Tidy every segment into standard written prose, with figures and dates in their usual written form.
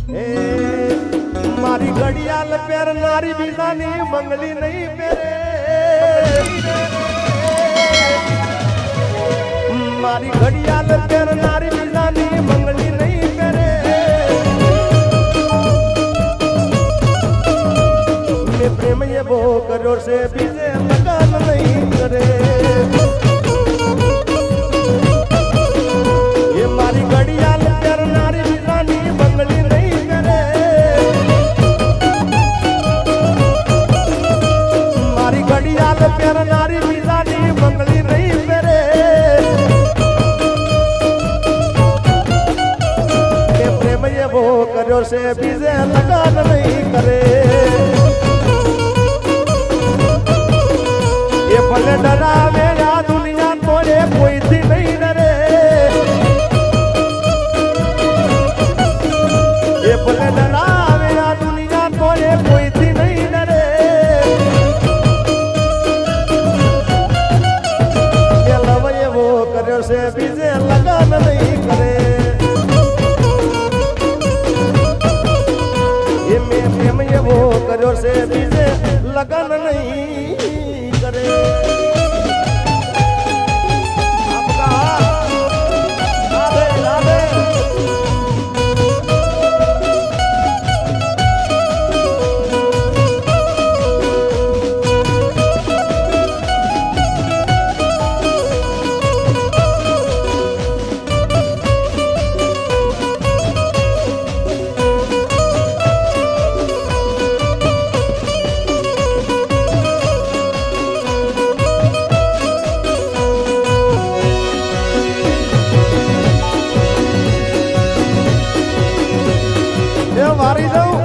એ મારી ઘડિયાળ પહેરનારી બીજાની મંગલી નહીં પહેરે મારી ઘડિયાળ પહેરનારી બીજાની મંગલી નહીં પહેરે મેં પ્રેમ એવો કર્યો છે બીજે લગન નહીં કરે એ મારી ઘડિયાળ પહેરનારી બીજાની મંગલી નહીં કરે મારી ઘડિયાળ પહેરનારી બીજાની મંગલી નહીં પહેરે એ પ્રેમ એવો કર્યો છે બીજે લગન નહીં કરે એ ભલે ડરાવે આ દુનિયા તોડે કોઈથી નહીં ડરે એ ભલે ડરાવે આ દુનિયા તોડે કોઈથી નહીં ડરે એ લવ એવો કર્યો છે બીજે લગન નહીં કરે એ મેં પ્રેમ એવો કર્યો છે બીજે લગન નહીં કરે વારી જાઉં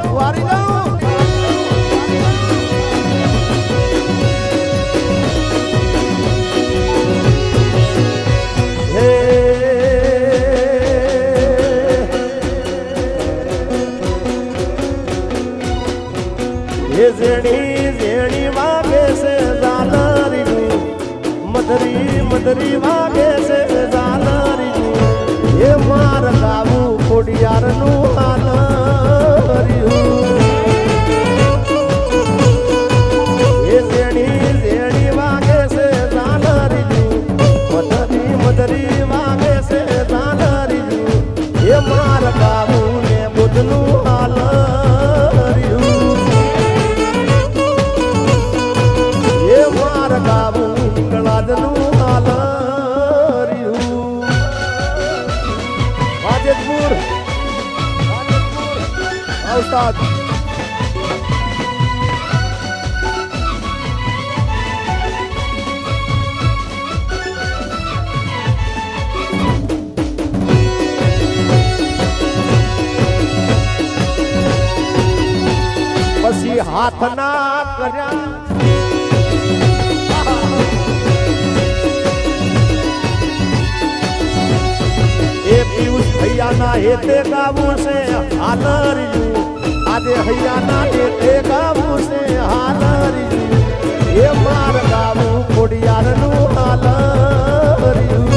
હે જેણી વાગે છે ઝાલરી મધરી વાગે છે ઝાલરી એ માર ગાવું ખોડિયારનું હાલ મધરી વાગે છે દાનરી એ માર બાબુ ને બુધનું હાલ એ માર બાબુ કળાદનું હાલ વાજેદપુર ઉસ્તાદ પછી હાથ ના કર્યા એ પિયુષ હૈયાના હેતે ગાવું છે હાલરિયું આજે હૈયાના હેતે ગાવું છે હાલરિયું એ માર ગાવું ખોડિયારનું હાલરિયું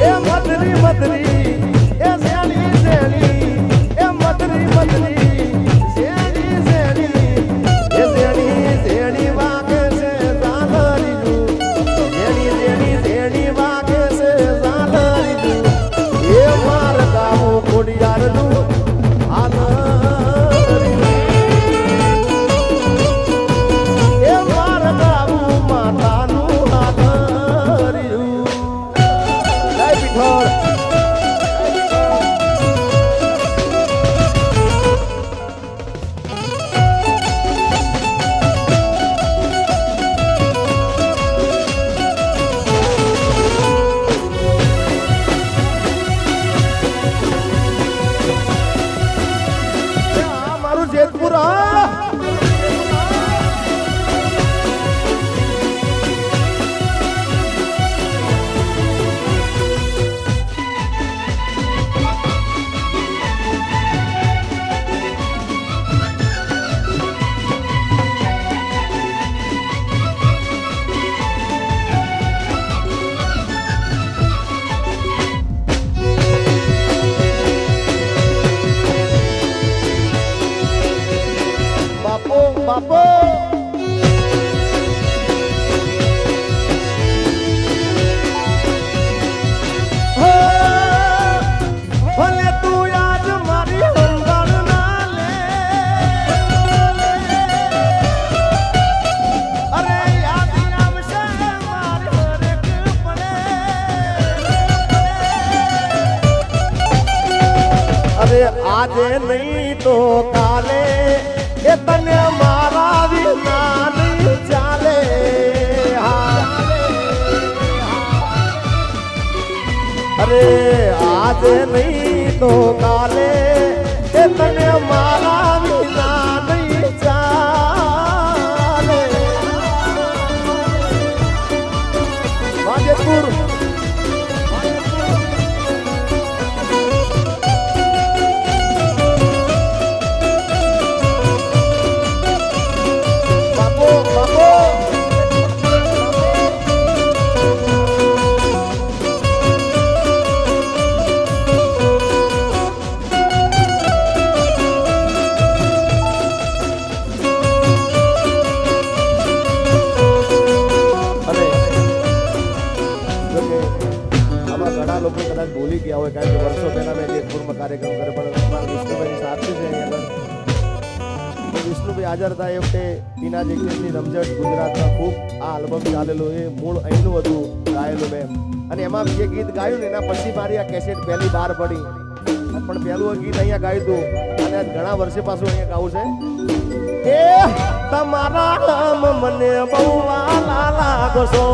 એ મધરી એ ઝેણી વાગે છે ઝાલરી વાગે છે ઝાલરી એ માર ગાવું ખોડિયારનું હાલરી એ માર ગાવું અરે આજે નહીં તો કાલે એ તને મારા વિના નહીં ચાલે. અરે આજે નહીં તો કાલે એ તને મારા વિના નહીં ચાલે. વાજેપુર ભૂલી ગયા હોય કારણ કે વર્ષો પહેલા મેં જેતપુરમાં કાર્યક્રમ કર્યો પણ વિષ્ણુભાઈની સાક્ષી છે અહીંયા વિષ્ણુભાઈ હાજર હતા એ વખતે ટીના જેકની રમઝટ ગુજરાતમાં ખૂબ આ આલ્બમ ચાલેલું એ મૂળ અહીંનું હતું ગાયેલું મેં અને એમાં જે ગીત ગાયું ને એના પછી મારી આ કેસેટ પહેલી બહાર પડી પણ પહેલું ગીત અહીંયા ગાયું હતું અને આજ ઘણા વર્ષે પાછું અહીંયા ગાવું છે. એ તમારા નામ મને બહુ વાલા લાગો છો.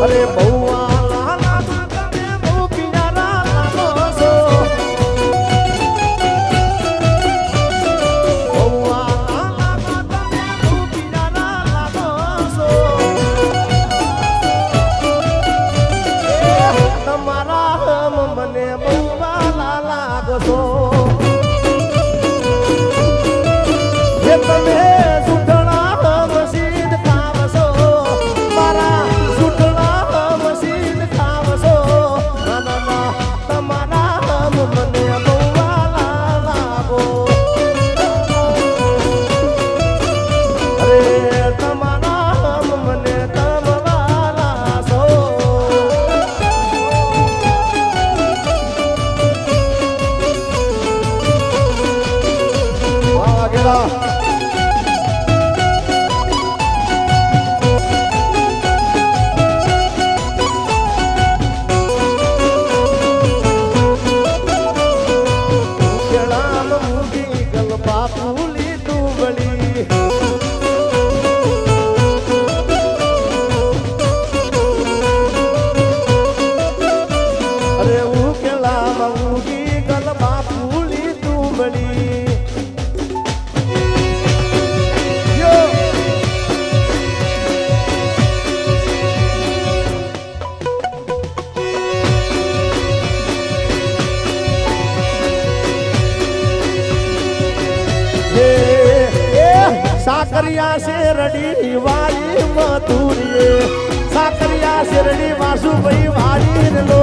અરે બહુ વાલા તમે બહુ પિયારા લાગો છો. બહુ વાલા તમે બહુ પિયારા લાગો છો. તમારા મને બહુ વાલા લાગો છો. તમે સાકરિયા શેરડી વાળી મથુરીએ સાકરિયા શેરડી વાસુભાઈ વાળી લો.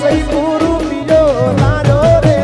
સહી ગુરુ બીજો લાલો રે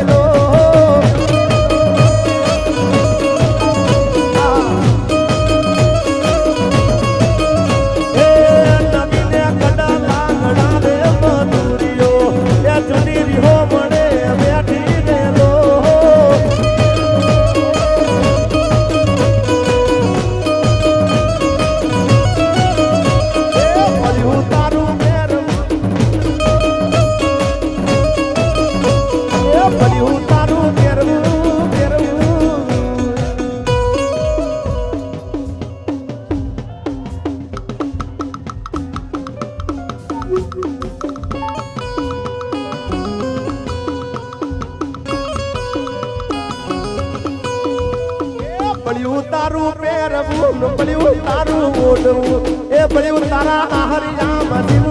બળ્યું તારું પહેરવું બળ્યું તારું ઓઢવું એ બળ્યું તારા હરિયા